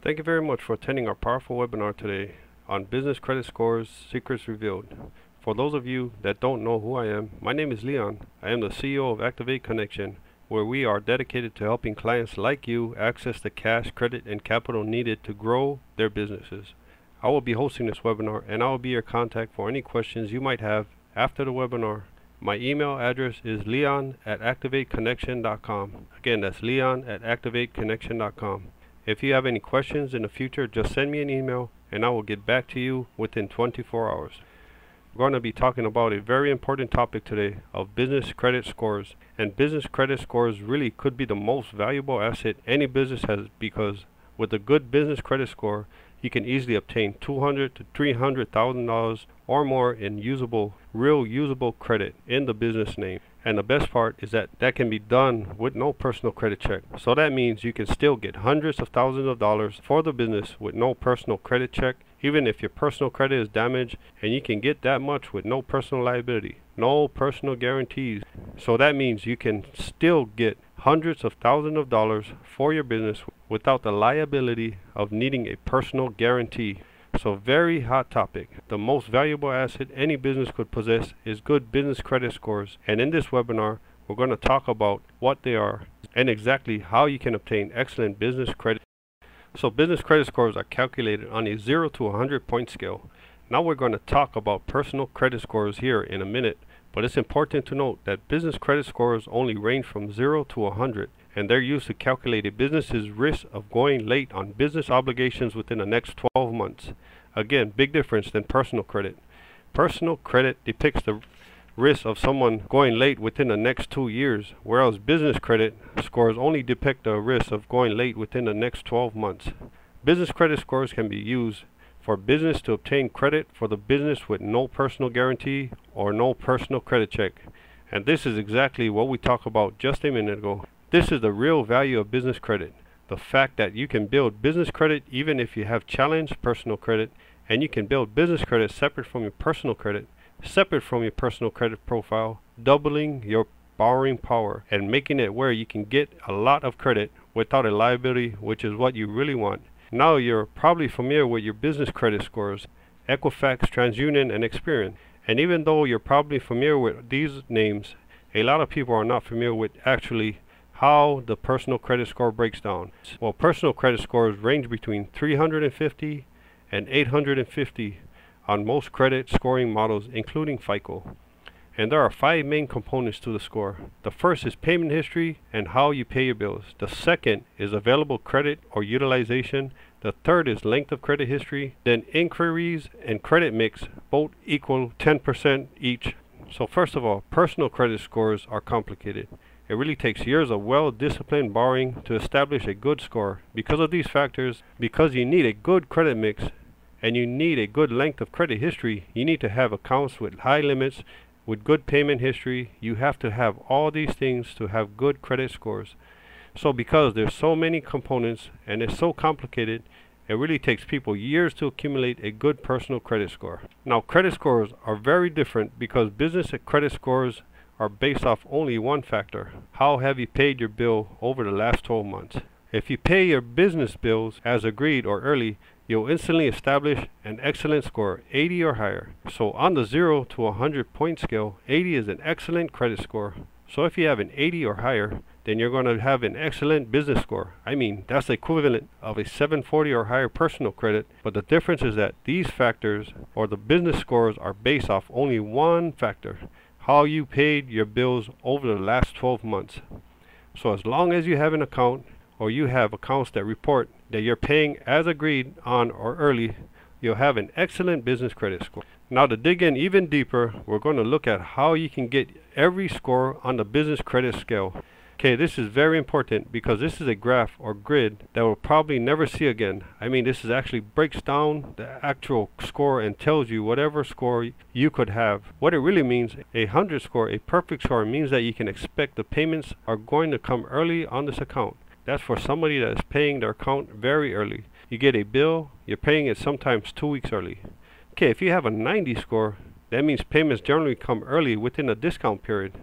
Thank you very much for attending our powerful webinar today on Business Credit Scores Secrets Revealed. For those of you that don't know who I am, my name is Leon. I am the CEO of Activate Connection, where we are dedicated to helping clients like you access the cash, credit, and capital needed to grow their businesses. I will be hosting this webinar, and I will be your contact for any questions you might have after the webinar. My email address is leon@activateconnection.com. Again, that's leon@activateconnection.com. If you have any questions in the future, just send me an email and I will get back to you within 24 hours. We're going to be talking about a very important topic today of business credit scores. And business credit scores really could be the most valuable asset any business has, because with a good business credit score, you can easily obtain $200,000 to $300,000 or more in real usable credit in the business name. And the best part is that can be done with no personal credit check. So that means you can still get hundreds of thousands of dollars for the business with no personal credit check, even if your personal credit is damaged, and you can get that much with no personal liability, no personal guarantees. So that means you can still get hundreds of thousands of dollars for your business without the liability of needing a personal guarantee. So very hot topic. The most valuable asset any business could possess is good business credit scores. And in this webinar, we're going to talk about what they are and exactly how you can obtain excellent business credit. So business credit scores are calculated on a 0 to 100 point scale. Now we're going to talk about personal credit scores here in a minute, but it's important to note that business credit scores only range from 0 to 100, and they're used to calculate a business's risk of going late on business obligations within the next 12 months. Again, big difference than personal credit. Personal credit depicts the risk of someone going late within the next 2 years, whereas business credit scores only depict the risk of going late within the next 12 months. Business credit scores can be used for business to obtain credit for the business with no personal guarantee or no personal credit check. And this is exactly what we talked about just a minute ago. This is the real value of business credit. The fact that you can build business credit even if you have challenged personal credit, and you can build business credit separate from your personal credit, separate from your personal credit profile, doubling your borrowing power and making it where you can get a lot of credit without a liability, which is what you really want. Now you're probably familiar with your business credit scores, Equifax, TransUnion, and Experian. And even though you're probably familiar with these names, a lot of people are not familiar with actually how the personal credit score breaks down. Well, personal credit scores range between 350 and 850 on most credit scoring models, including FICO. And there are 5 main components to the score. The first is payment history and how you pay your bills. The second is available credit or utilization. The third is length of credit history. Then inquiries and credit mix both equal 10% each. So first of all, personal credit scores are complicated. It really takes years of well-disciplined borrowing to establish a good score. Because of these factors, because you need a good credit mix and you need a good length of credit history, you need to have accounts with high limits, with good payment history. You have to have all these things to have good credit scores. So because there's so many components and it's so complicated, it really takes people years to accumulate a good personal credit score. Now, credit scores are very different because business credit scores are based off only one factor: how have you paid your bill over the last 12 months. If you pay your business bills as agreed or early, you'll instantly establish an excellent score, 80 or higher. So on the 0 to 100 point scale, 80 is an excellent credit score. So if you have an 80 or higher, then you're going to have an excellent business score. I mean, that's the equivalent of a 740 or higher personal credit. But the difference is that these factors, or the business scores, are based off only one factor: how you paid your bills over the last 12 months. So as long as you have an account, or you have accounts that report that you're paying as agreed on or early, you'll have an excellent business credit score. Now, to dig in even deeper, we're going to look at how you can get every score on the business credit scale. Okay, this is very important because this is a graph or grid that we'll probably never see again. I mean, this is actually breaks down the actual score and tells you whatever score you could have. What it really means, a 100 score, a perfect score, means that you can expect the payments are going to come early on this account. That's for somebody that is paying their account very early. You get a bill, you're paying it sometimes 2 weeks early. Okay, if you have a 90 score, that means payments generally come early within a discount period.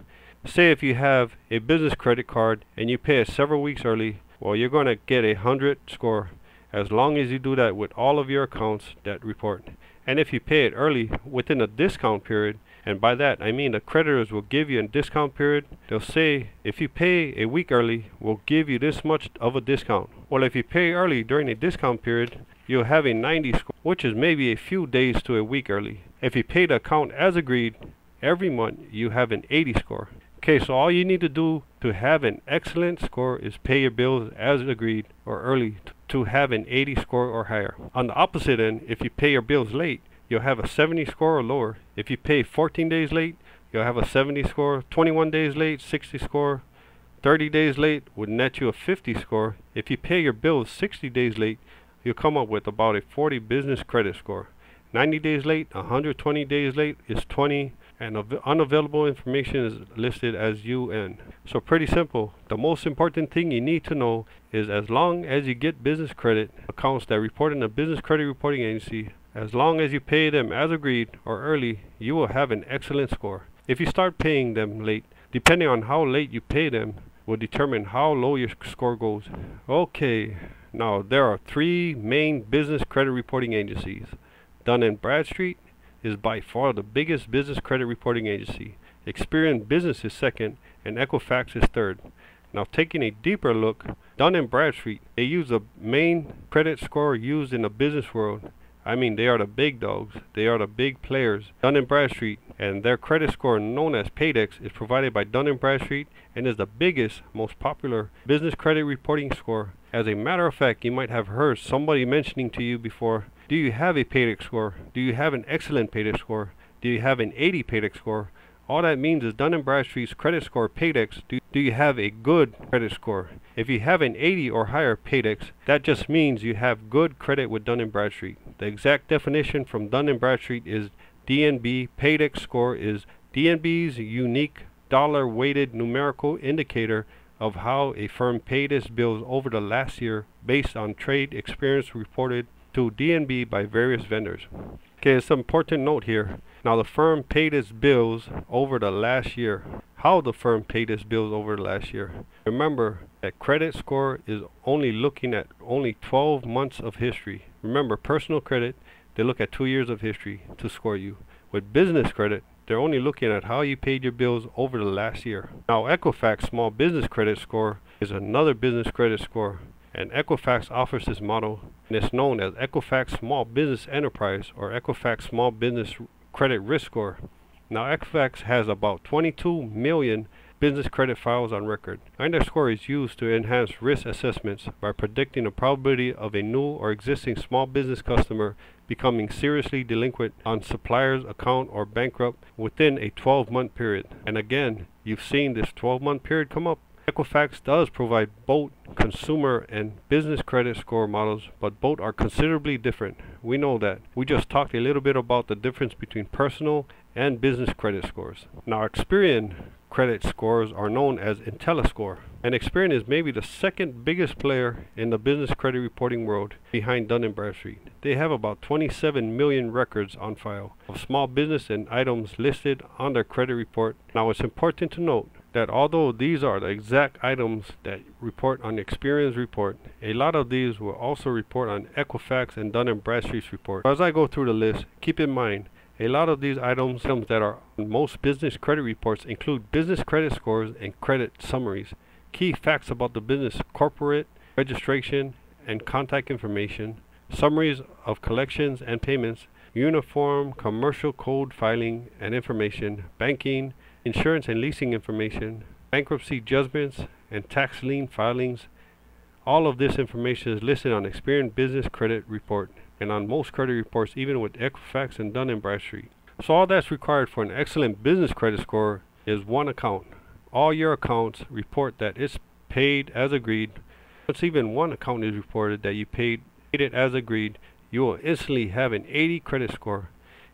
Say if you have a business credit card and you pay it several weeks early, well, you're going to get a 100 score. as long as you do that with all of your accounts that report. And if you pay it early within a discount period, and by that I mean the creditors will give you a discount period. They'll say, if you pay a week early, we'll give you this much of a discount. Well, if you pay early during a discount period, you'll have a 90 score, which is maybe a few days to a week early. If you pay the account as agreed, every month you have an 80 score. Okay, so all you need to do to have an excellent score is pay your bills as agreed or early to have an 80 score or higher. On the opposite end, if you pay your bills late, you'll have a 70 score or lower. If you pay 14 days late, you'll have a 70 score. 21 days late, 60 score. 30 days late would net you a 50 score. If you pay your bills 60 days late, you'll come up with about a 40 business credit score. 90 days late, 120 days late is 20, and unavailable information is listed as UN. So pretty simple. The most important thing you need to know is as long as you get business credit accounts that report in the business credit reporting agency, as long as you pay them as agreed or early, you will have an excellent score. If you start paying them late, depending on how late you pay them, will determine how low your score goes. Okay, now there are three main business credit reporting agencies. Dun & Bradstreet is by far the biggest business credit reporting agency. Experian Business is second, and Equifax is third. Now taking a deeper look, Dun & Bradstreet, they use the main credit score used in the business world. I mean, they are the big dogs. They are the big players. Dun & Bradstreet, and their credit score known as Paydex is provided by Dun & Bradstreet and is the biggest, most popular business credit reporting score. As a matter of fact, you might have heard somebody mentioning to you before, do you have a Paydex score? Do you have an excellent Paydex score? Do you have an 80 Paydex score? All that means is Dun & Bradstreet's credit score Paydex, do you have a good credit score? If you have an 80 or higher Paydex, that just means you have good credit with Dun & Bradstreet. The exact definition from Dun & Bradstreet is DNB. Paydex score is DNB's unique dollar-weighted numerical indicator of how a firm paid its bills over the last year based on trade experience reported to DNB by various vendors. Okay, it's an important note here. Now the firm paid its bills over the last year. How the firm paid its bills over the last year. Remember that credit score is only looking at only 12 months of history. Remember, personal credit, they look at 2 years of history to score you. With business credit, they're only looking at how you paid your bills over the last year. Now Equifax Small Business Credit Score is another business credit score. And Equifax offers this model, and it's known as Equifax Small Business Enterprise or Equifax Small Business Credit Risk Score. Now Equifax has about 22 million business credit files on record. And their score is used to enhance risk assessments by predicting the probability of a new or existing small business customer becoming seriously delinquent on supplier's account or bankrupt within a 12-month period. And again, you've seen this 12-month period come up. Equifax does provide both consumer and business credit score models, but both are considerably different. We know that. We just talked a little bit about the difference between personal and business credit scores. Now Experian credit scores are known as IntelliScore, and Experian is maybe the second biggest player in the business credit reporting world behind Dun & Bradstreet. They have about 27 million records on file of small business and items listed on their credit report. Now it's important to note that although these are the exact items that report on Experian's report, a lot of these will also report on Equifax and Dun & Bradstreet's report. As I go through the list, keep in mind, a lot of these items that are on most business credit reports include business credit scores and credit summaries, key facts about the business, corporate registration and contact information, summaries of collections and payments, uniform commercial code filing and information, banking, insurance and leasing information, bankruptcy judgments, and tax lien filings. All of this information is listed on Experian Business Credit Report and on most credit reports, even with Equifax and Dun & Bradstreet. So all that's required for an excellent business credit score is one account. All your accounts report that it's paid as agreed. Once even one account is reported that you paid it as agreed, you will instantly have an 80 credit score.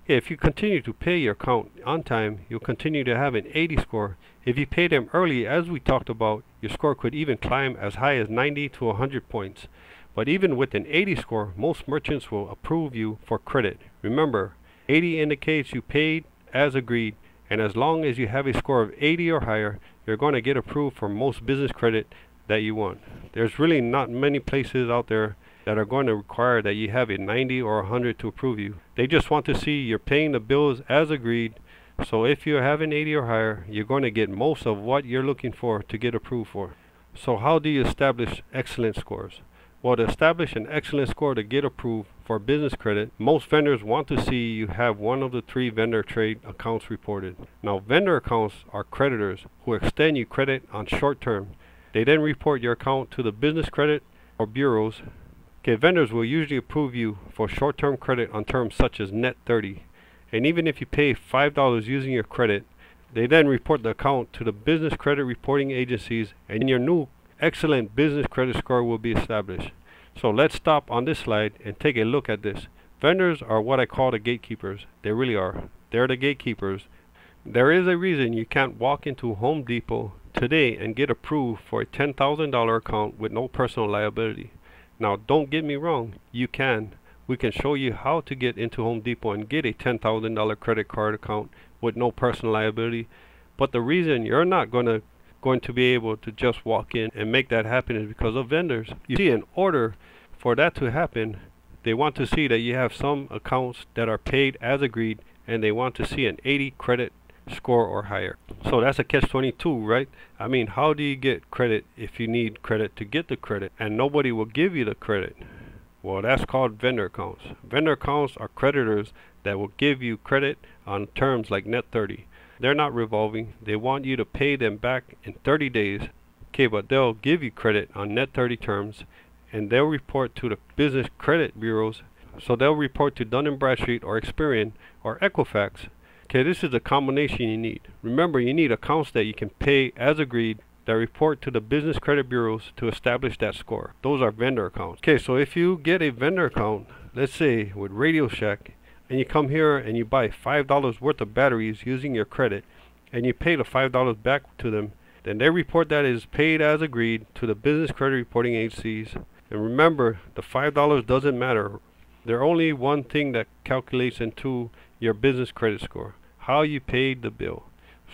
If you continue to pay your account on time, you'll continue to have an 80 score. If you pay them early, as we talked about, your score could even climb as high as 90 to 100 points. But even with an 80 score, most merchants will approve you for credit. Remember, 80 indicates you paid as agreed, and as long as you have a score of 80 or higher, you're going to get approved for most business credit that you want. There's really not many places out there that are going to require that you have a 90 or 100 to approve you. They just want to see you're paying the bills as agreed. So if you have an 80 or higher, you're going to get most of what you're looking for to get approved for. So how do you establish excellent scores? Well, to establish an excellent score to get approved for business credit, most vendors want to see you have one of the 3 vendor trade accounts reported. Now, vendor accounts are creditors who extend you credit on short term. They then report your account to the business credit or bureaus. Okay, vendors will usually approve you for short-term credit on terms such as net 30. And even if you pay $5 using your credit, they then report the account to the business credit reporting agencies, and your new excellent business credit score will be established. So let's stop on this slide and take a look at this. Vendors are what I call the gatekeepers. They really are. They're the gatekeepers. There is a reason you can't walk into Home Depot today and get approved for a $10,000 account with no personal liability. Now, don't get me wrong, you can. We can show you how to get into Home Depot and get a $10,000 credit card account with no personal liability. But the reason you're not going to be able to just walk in and make that happen is because of vendors. You see, in order for that to happen, they want to see that you have some accounts that are paid as agreed, and they want to see an 80 credit score or higher. So that's a catch-22, right? I mean, how do you get credit if you need credit to get the credit and nobody will give you the credit? Well, that's called vendor accounts. Vendor accounts are creditors that will give you credit on terms like net 30. They're not revolving. They want you to pay them back in 30 days. Okay, but they'll give you credit on net 30 terms, and they'll report to the business credit bureaus. So they'll report to Dun & Bradstreet or Experian or Equifax. Okay, this is the combination you need. Remember, you need accounts that you can pay as agreed that report to the business credit bureaus to establish that score. Those are vendor accounts. Okay, so if you get a vendor account, let's say with Radio Shack, and you come here and you buy $5 worth of batteries using your credit, and you pay the $5 back to them, then they report that is paid as agreed to the business credit reporting agencies. And remember, the $5 doesn't matter. There's only one thing that calculates into your business credit score: how you paid the bill.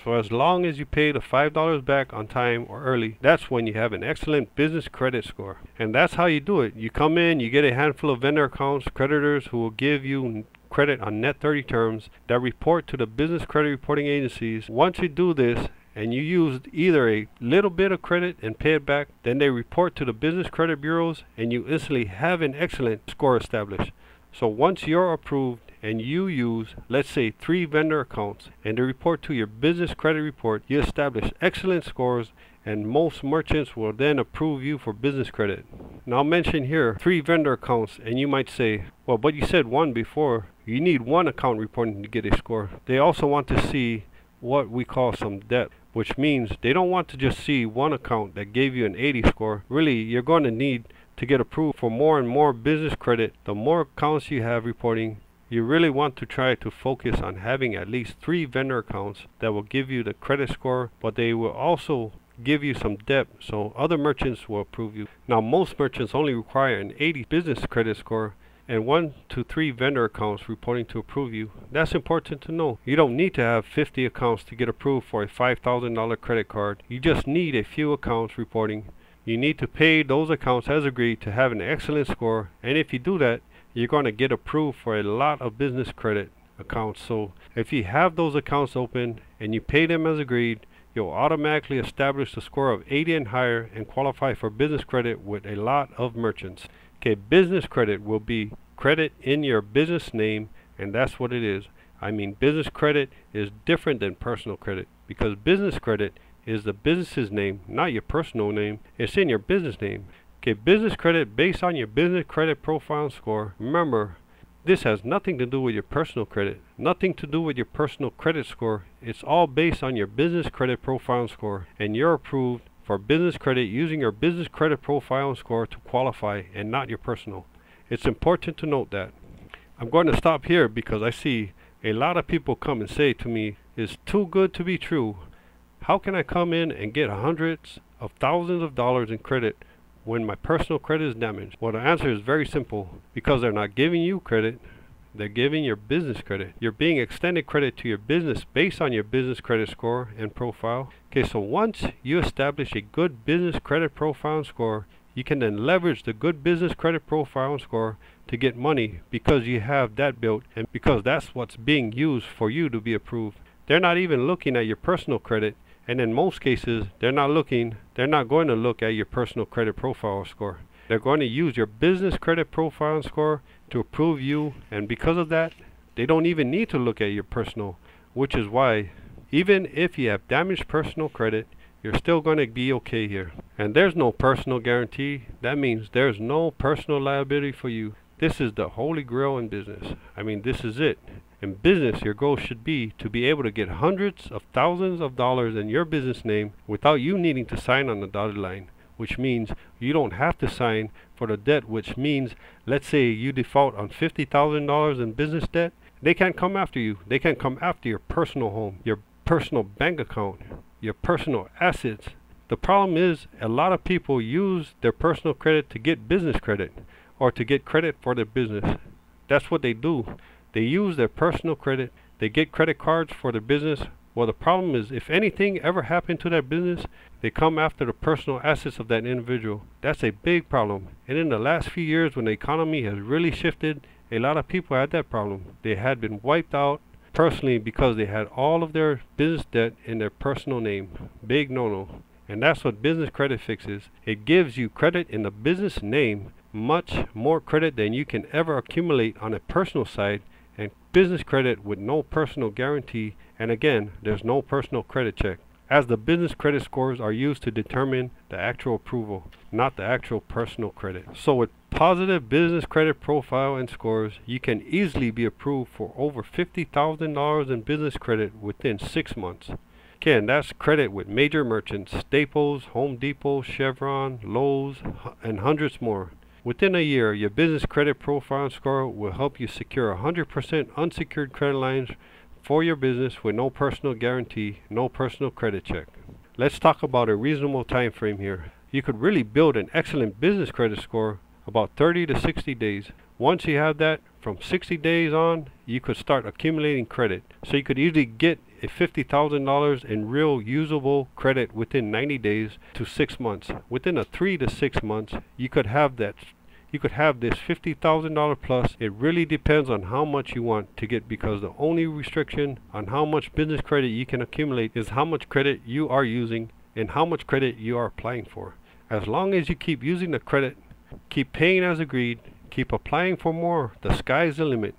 So as long as you pay the $5 back on time or early, that's when you have an excellent business credit score. And that's how you do it. You come in, you get a handful of vendor accounts, creditors who will give you credit on net 30 terms that report to the business credit reporting agencies. Once you do this and you use either a little bit of credit and pay it back, then they report to the business credit bureaus, and you instantly have an excellent score established. So once you're approved and you use, let's say, 3 vendor accounts, and they report to your business credit report, you establish excellent scores, and most merchants will then approve you for business credit. Now I'll mention here 3 vendor accounts, and you might say, well, but you said 1 before. You need 1 account reporting to get a score. They also want to see what we call some depth, which means they don't want to just see 1 account that gave you an 80 score. Really, you're going to need to get approved for more and more business credit. The more accounts you have reporting, you really want to try to focus on having at least 3 vendor accounts that will give you the credit score, but they will also give you some depth so other merchants will approve you. Now, most merchants only require an 80 business credit score and 1 to 3 vendor accounts reporting to approve you. That's important to know. You don't need to have 50 accounts to get approved for a $5,000 credit card. You just need a few accounts reporting. You need to pay those accounts as agreed to have an excellent score, and if you do that, you're going to get approved for a lot of business credit accounts. So if you have those accounts open and you pay them as agreed, you'll automatically establish a score of 80 and higher and qualify for business credit with a lot of merchants. Okay, business credit will be credit in your business name, and that's what it is. I mean, business credit is different than personal credit, because business credit is the business's name, not your personal name. It's in your business name. Okay, business credit based on your business credit profile score. Remember, this has nothing to do with your personal credit, nothing to do with your personal credit score. It's all based on your business credit profile score, and you're approved for business credit using your business credit profile score to qualify, and not your personal. It's important to note that. I'm going to stop here because I see a lot of people come and say to me, it's too good to be true. How can I come in and get hundreds of thousands of dollars in credit when my personal credit is damaged? Well, the answer is very simple. Because they're not giving you credit, they're giving your business credit. You're being extended credit to your business based on your business credit score and profile. Okay, so once you establish a good business credit profile and score, you can then leverage the good business credit profile and score to get money because you have that built and because that's what's being used for you to be approved. They're not even looking at your personal credit, and in most cases, they're not going to look at your personal credit profile or score. They're going to use your business credit profile and score to approve you, and because of that, they don't even need to look at your personal, which is why even if you have damaged personal credit, you're still going to be okay here. And there's no personal guarantee. That means there's no personal liability for you. This is the holy grail in business. I mean, this is it. In business, your goal should be to be able to get hundreds of thousands of dollars in your business name without you needing to sign on the dotted line, which means you don't have to sign for the debt, which means, let's say you default on $50,000 in business debt, they can't come after you. They can come after your personal home, your personal bank account, your personal assets. The problem is a lot of people use their personal credit to get business credit or to get credit for their business. That's what they do. They use their personal credit. They get credit cards for their business. Well, the problem is if anything ever happened to that business, they come after the personal assets of that individual. That's a big problem. And in the last few years when the economy has really shifted, a lot of people had that problem. They had been wiped out personally because they had all of their business debt in their personal name. Big no-no. And that's what business credit fixes. It gives you credit in the business name, much more credit than you can ever accumulate on a personal side, and business credit with no personal guarantee, and again, there's no personal credit check, as the business credit scores are used to determine the actual approval, not the actual personal credit. So with positive business credit profile and scores, you can easily be approved for over $50,000 in business credit within 6 months. Again, that's credit with major merchants, Staples, Home Depot, Chevron, Lowe's, and hundreds more. Within a year, your business credit profile and score will help you secure 100% unsecured credit lines for your business with no personal guarantee, no personal credit check. Let's talk about a reasonable time frame here. You could really build an excellent business credit score about 30 to 60 days. Once you have that, from 60 days on, you could start accumulating credit. So you could easily get a $50,000 in real usable credit within 90 days to 6 months. Within a 3 to 6 months, you could have that. You could have this $50,000 plus. It really depends on how much you want to get, because the only restriction on how much business credit you can accumulate is how much credit you are using and how much credit you are applying for. As long as you keep using the credit, keep paying as agreed, keep applying for more, the sky's the limit.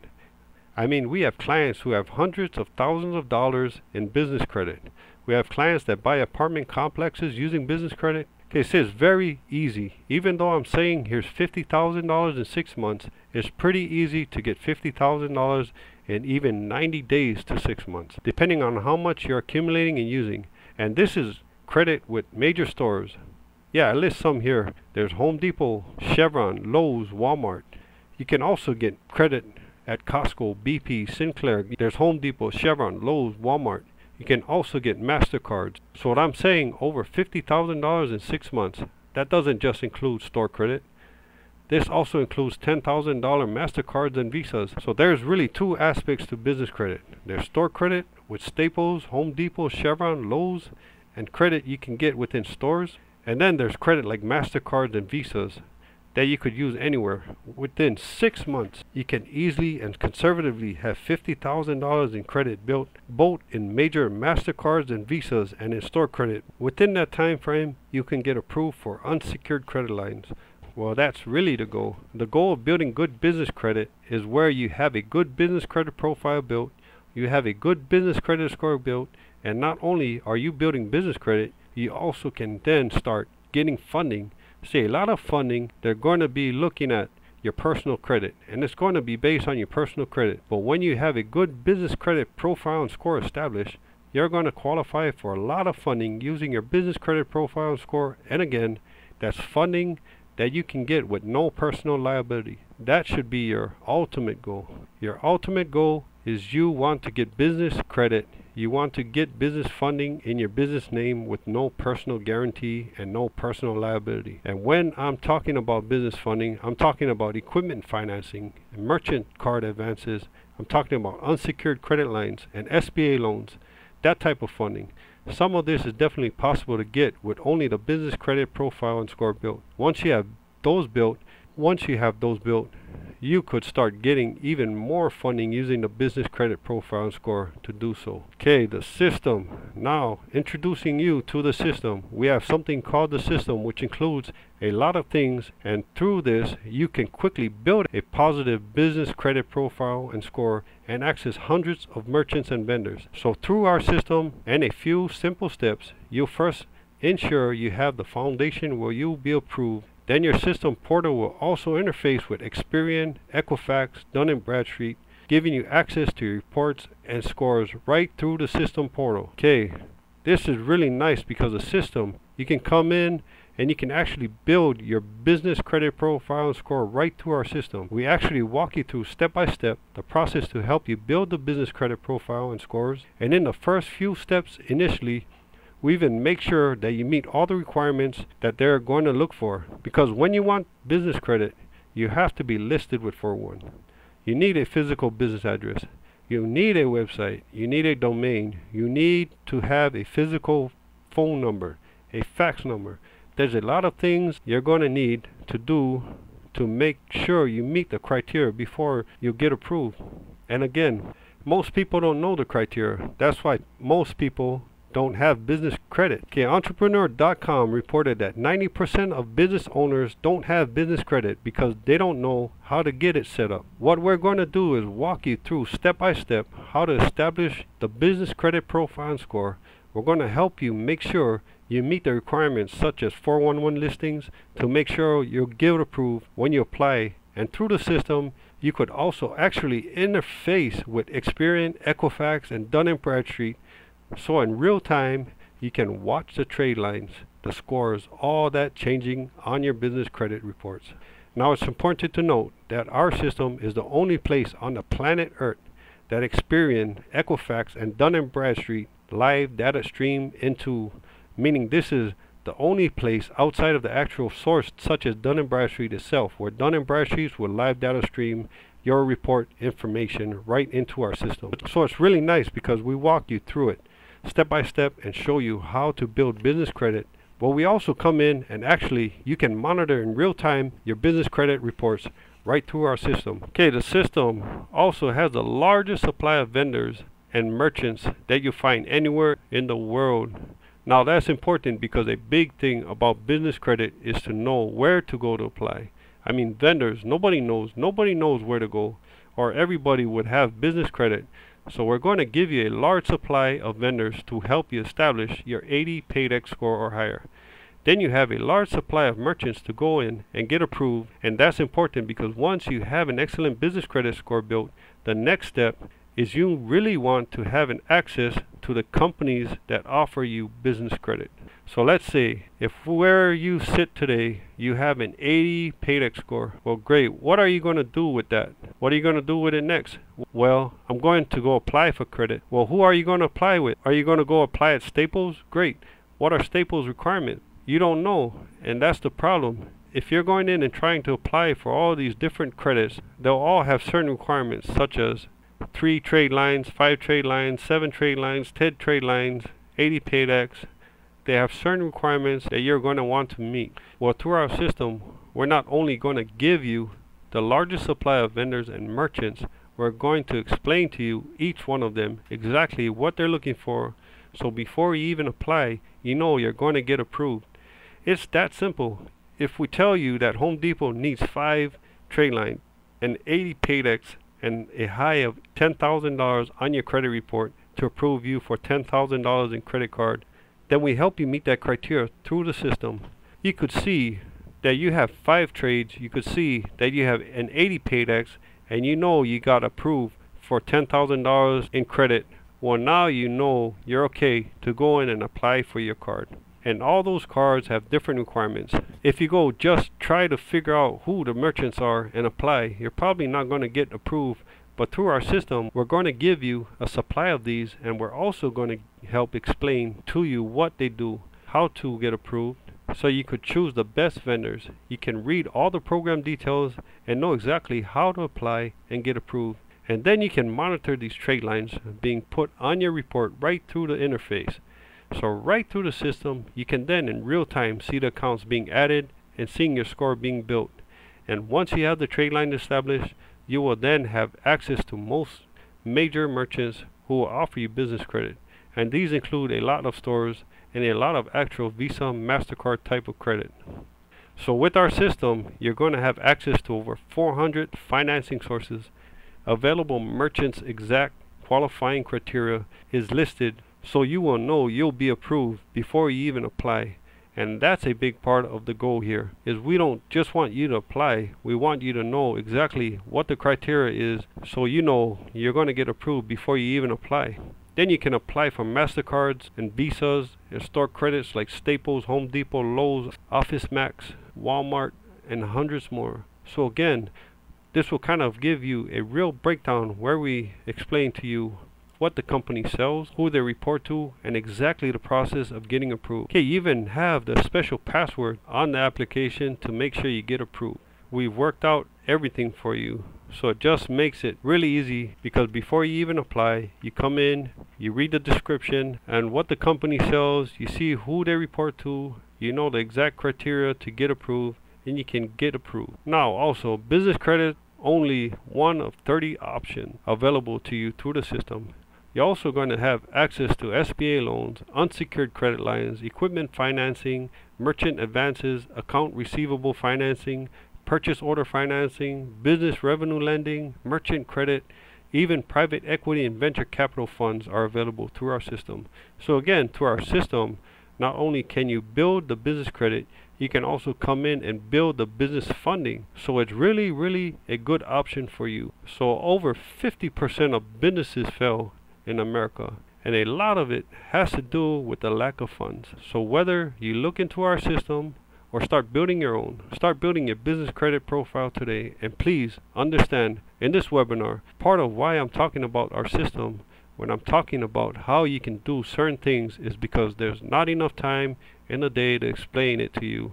I mean, we have clients who have hundreds of thousands of dollars in business credit. We have clients that buy apartment complexes using business credit. Okay, so it's very easy. Even though I'm saying here's $50,000 in 6 months, it's pretty easy to get $50,000 in even 90 days to 6 months, depending on how much you're accumulating and using. And this is credit with major stores. Yeah, I list some here. There's Home Depot, Chevron, Lowe's, Walmart. You can also get credit at Costco, BP, Sinclair. There's Home Depot, Chevron, Lowe's, Walmart. You can also get MasterCards. So what I'm saying, over $50,000 in 6 months. That doesn't just include store credit. This also includes $10,000 MasterCards and Visas. So there's really two aspects to business credit. There's store credit with Staples, Home Depot, Chevron, Lowe's, and credit you can get within stores. And then there's credit like MasterCards and Visas that you could use anywhere. Within 6 months, you can easily and conservatively have $50,000 in credit built both in major MasterCards and Visas and in store credit. Within that time frame, you can get approved for unsecured credit lines. Well, that's really the goal. The goal of building good business credit is where you have a good business credit profile built, you have a good business credit score built, and not only are you building business credit, you also can then start getting funding. See, a lot of funding, they're going to be looking at your personal credit, and it's going to be based on your personal credit. But when you have a good business credit profile and score established, you're going to qualify for a lot of funding using your business credit profile and score. And again, that's funding that you can get with no personal liability. That should be your ultimate goal. Your ultimate goal is you want to get business credit. You want to get business funding in your business name with no personal guarantee and no personal liability. And when I'm talking about business funding, I'm talking about equipment financing, merchant card advances. I'm talking about unsecured credit lines and SBA loans, that type of funding. Some of this is definitely possible to get with only the business credit profile and score built. Once you have those built, you could start getting even more funding using the business credit profile and score to do so. Okay, the system. Now, introducing you to the system. We have something called the system, which includes a lot of things, and through this, you can quickly build a positive business credit profile and score and access hundreds of merchants and vendors. So through our system and a few simple steps, you'll first ensure you have the foundation where you'll be approved. Then your system portal will also interface with Experian, Equifax, Dun & Bradstreet, giving you access to your reports and scores right through the system portal. Okay, this is really nice because the system, you can come in and you can actually build your business credit profile and score right through our system. We actually walk you through step by step the process to help you build the business credit profile and scores. And in the first few steps initially, we even make sure that you meet all the requirements that they're going to look for. Because when you want business credit, you have to be listed with 401. You need a physical business address. You need a website. You need a domain. You need to have a physical phone number, a fax number. There's a lot of things you're going to need to do to make sure you meet the criteria before you get approved. And again, most people don't know the criteria. That's why most people don't have business credit. Okay, Entrepreneur.com reported that 90% of business owners don't have business credit because they don't know how to get it set up. What we're going to do is walk you through step by step how to establish the business credit profile and score. We're going to help you make sure you meet the requirements such as 411 listings to make sure you'll get approved when you apply. And through the system, you could also actually interface with Experian, Equifax, and Dun & Bradstreet. So in real time, you can watch the trade lines, the scores, all that changing on your business credit reports. Now it's important to note that our system is the only place on the planet Earth that Experian, Equifax, and Dun & Bradstreet live data stream into, meaning this is the only place outside of the actual source such as Dun & Bradstreet itself, where Dun & Bradstreet will live data stream your report information right into our system. So it's really nice because we walk you through it step by step and show you how to build business credit. But we also come in and actually you can monitor in real time your business credit reports right through our system. Okay, the system also has the largest supply of vendors and merchants that you find anywhere in the world. Now that's important because a big thing about business credit is to know where to go to apply. I mean, vendors, nobody knows where to go, or everybody would have business credit. So we're going to give you a large supply of vendors to help you establish your 80 PAYDEX score or higher. Then you have a large supply of merchants to go in and get approved, and that's important because once you have an excellent business credit score built, the next step is you really want to have an access to the companies that offer you business credit. So let's say if where you sit today you have an 80 PAYDEX score. Well, great. What are you going to do with that? What are you going to do with it next? Well, I'm going to go apply for credit. Well, who are you going to apply with? Are you going to go apply at Staples? Great. What are Staples' requirements? You don't know, and that's the problem. If you're going in and trying to apply for all these different credits, they'll all have certain requirements such as 3 trade lines, 5 trade lines, 7 trade lines, 10 trade lines, 80 PAYDEX. They have certain requirements that you're going to want to meet. Well, through our system, we're not only going to give you the largest supply of vendors and merchants, we're going to explain to you each one of them exactly what they're looking for. So before you even apply, you know you're going to get approved. It's that simple. If we tell you that Home Depot needs 5 trade lines and 80 PAYDEX and a high of $10,000 on your credit report to approve you for $10,000 in credit card, then we help you meet that criteria through the system. You could see that you have 5 trades, you could see that you have an 80 PAYDEX, and you know you got approved for $10,000 in credit. Well, now you know you're okay to go in and apply for your card. And all those cards have different requirements. If you go just try to figure out who the merchants are and apply, you're probably not going to get approved. But through our system, we're going to give you a supply of these, and we're also going to help explain to you what they do, how to get approved, so you could choose the best vendors. You can read all the program details and know exactly how to apply and get approved. And then you can monitor these trade lines being put on your report right through the interface. So right through the system, you can then in real time see the accounts being added and seeing your score being built. And once you have the trade line established, you will then have access to most major merchants who will offer you business credit. And these include a lot of stores and a lot of actual Visa, MasterCard type of credit. So with our system, you're going to have access to over 400 financing sources. Available merchants' exact qualifying criteria is listed, so you will know you'll be approved before you even apply. And that's a big part of the goal here, is we don't just want you to apply, we want you to know exactly what the criteria is, so you know you're going to get approved before you even apply. Then you can apply for MasterCards and Visas and store credits like Staples, Home Depot, Lowe's, Office Max, Walmart, and hundreds more. So again, this will kind of give you a real breakdown where we explain to you what the company sells, who they report to, and exactly the process of getting approved. Okay, you even have the special password on the application to make sure you get approved. We've worked out everything for you, so it just makes it really easy, because before you even apply, you come in, you read the description and what the company sells, you see who they report to, you know the exact criteria to get approved, and you can get approved. Now also, business credit only one of 30 options available to you through the system. You're also going to have access to SBA loans, unsecured credit lines, equipment financing, merchant advances, account receivable financing, purchase order financing, business revenue lending, merchant credit, even private equity and venture capital funds are available through our system. So again, through our system, not only can you build the business credit, you can also come in and build the business funding. So it's really a good option for you. So over 50% of businesses fail in America, and a lot of it has to do with the lack of funds. So whether you look into our system or start building your own, start building your business credit profile today. And please understand, in this webinar, part of why I'm talking about our system when I'm talking about how you can do certain things is because there's not enough time in the day to explain it to you.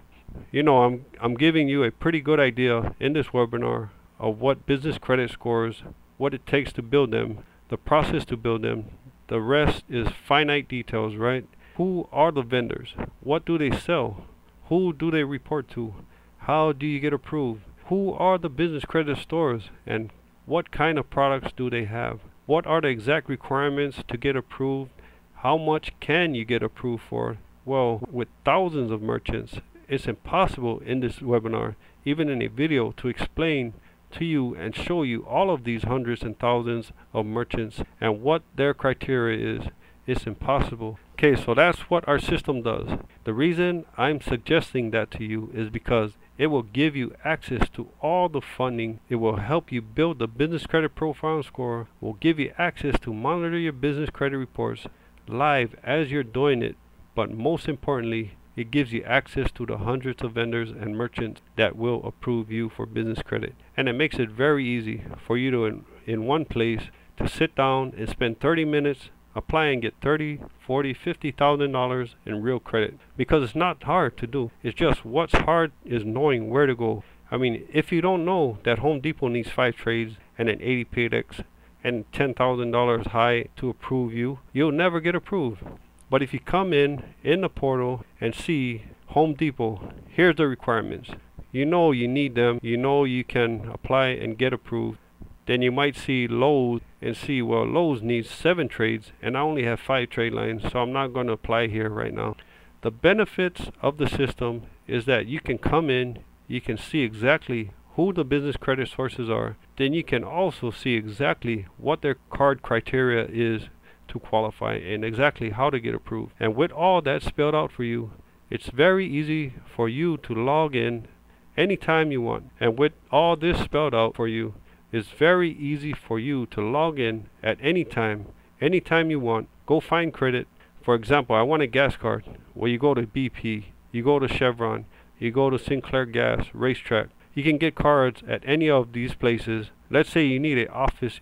You know, I'm giving you a pretty good idea in this webinar of what business credit scores, what it takes to build them, the process to build them. The rest is finite details, right? Who are the vendors? What do they sell? Who do they report to? How do you get approved? Who are the business credit stores, and what kind of products do they have? What are the exact requirements to get approved? How much can you get approved for? Well, with thousands of merchants, it's impossible in this webinar, even in a video, to explain to you and show you all of these hundreds and thousands of merchants and what their criteria is. It's impossible. Okay, so that's what our system does. The reason I'm suggesting that to you is because it will give you access to all the funding. It will help you build the business credit profile and score. Will give you access to monitor your business credit reports live as you're doing it. But most importantly, it gives you access to the hundreds of vendors and merchants that will approve you for business credit. And it makes it very easy for you to, in one place, to sit down and spend 30 minutes, apply and get $30, $40, $50,000 in real credit. Because it's not hard to do. It's just what's hard is knowing where to go. I mean, if you don't know that Home Depot needs 5 trades and an 80 PAYDEX and $10,000 high to approve you, you'll never get approved. But if you come in the portal and see Home Depot, here's the requirements. You know you need them. You know you can apply and get approved. Then you might see Lowe's and see, well, Lowe's needs 7 trades and I only have 5 trade lines, so I'm not going to apply here right now. The benefits of the system is that you can come in, you can see exactly who the business credit sources are. Then you can also see exactly what their card criteria is to qualify and exactly how to get approved. And with all that spelled out for you, it's very easy for you to log in anytime you want. And with all this spelled out for you, it's very easy for you to log in at any time you want. Go find credit. For example, I want a gas card. Well, you go to BP, you go to Chevron, you go to Sinclair Gas, Racetrack. You can get cards at any of these places. Let's say you need office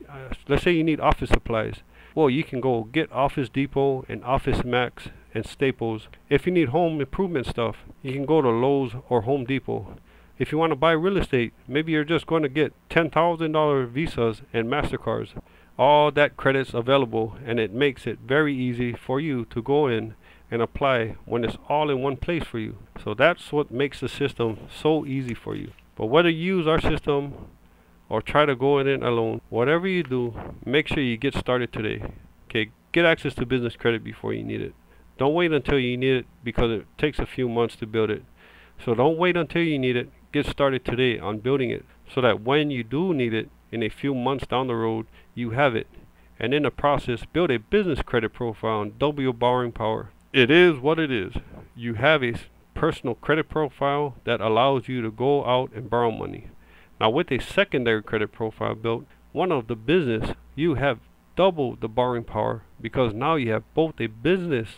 supplies. Well, you can go get Office Depot and Office Max and Staples. If you need home improvement stuff, you can go to Lowe's or Home Depot. If you want to buy real estate, maybe you're just going to get $10,000 Visas and MasterCards. All that credit's available, and it makes it very easy for you to go in and apply when it's all in one place for you. So that's what makes the system so easy for you. But whether you use our system or try to go in it alone, whatever you do, make sure you get started today. Okay, get access to business credit before you need it. Don't wait until you need it, because it takes a few months to build it. So don't wait until you need it. Get started today on building it, so that when you do need it in a few months down the road, you have it. And in the process, build a business credit profile and double your borrowing power. It is what it is. You have a personal credit profile that allows you to go out and borrow money. Now with a secondary credit profile built, one of the business, you have double the borrowing power, because now you have both a business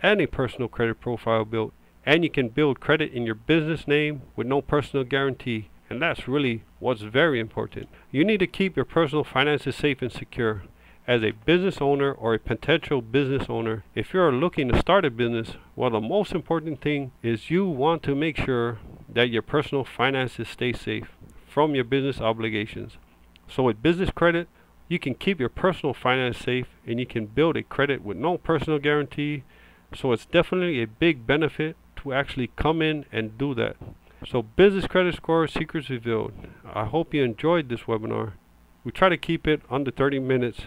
and a personal credit profile built, and you can build credit in your business name with no personal guarantee. And that's really what's very important. You need to keep your personal finances safe and secure. As a business owner or a potential business owner, if you're looking to start a business, well, the most important thing is you want to make sure that your personal finances stay safe from your business obligations. So with business credit, you can keep your personal finance safe, and you can build a credit with no personal guarantee. So it's definitely a big benefit to actually come in and do that. So business credit score secrets revealed. I hope you enjoyed this webinar. We try to keep it under 30 minutes.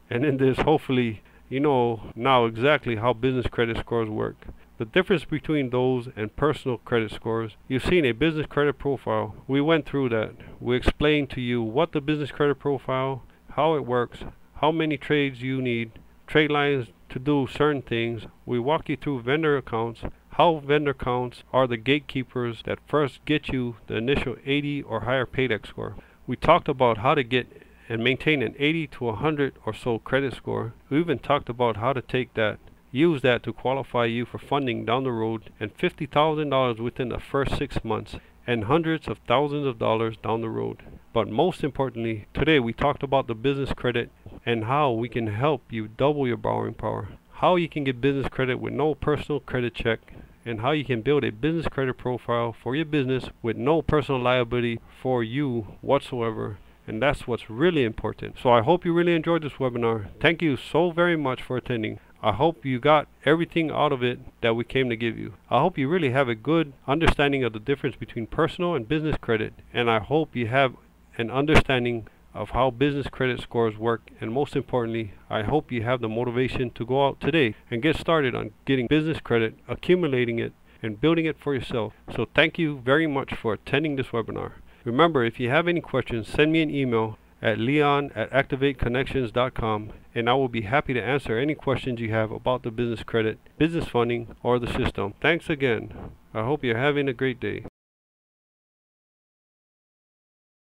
And in this, hopefully, you know now exactly how business credit scores work. The difference between those and personal credit scores. You've seen a business credit profile. We went through that. We explained to you what the business credit profile, how it works, how many trades you need, trade lines to do certain things. We walk you through vendor accounts, how vendor accounts are the gatekeepers that first get you the initial 80 or higher paydex score. We talked about how to get and maintain an 80 to 100 or so credit score. We even talked about how to take that, use that to qualify you for funding down the road, and $50,000 within the first 6 months, and hundreds of thousands of dollars down the road. But most importantly, today we talked about the business credit and how we can help you double your borrowing power, how you can get business credit with no personal credit check, and how you can build a business credit profile for your business with no personal liability for you whatsoever. And that's what's really important. So I hope you really enjoyed this webinar. Thank you so very much for attending. I hope you got everything out of it that we came to give you. I hope you really have a good understanding of the difference between personal and business credit. And I hope you have an understanding of how business credit scores work. And most importantly, I hope you have the motivation to go out today and get started on getting business credit, accumulating it, and building it for yourself. So thank you very much for attending this webinar. Remember, if you have any questions, send me an email at leon@activateconnections.com, and I will be happy to answer any questions you have about the business credit, business funding, or the system. Thanks again. I hope you're having a great day.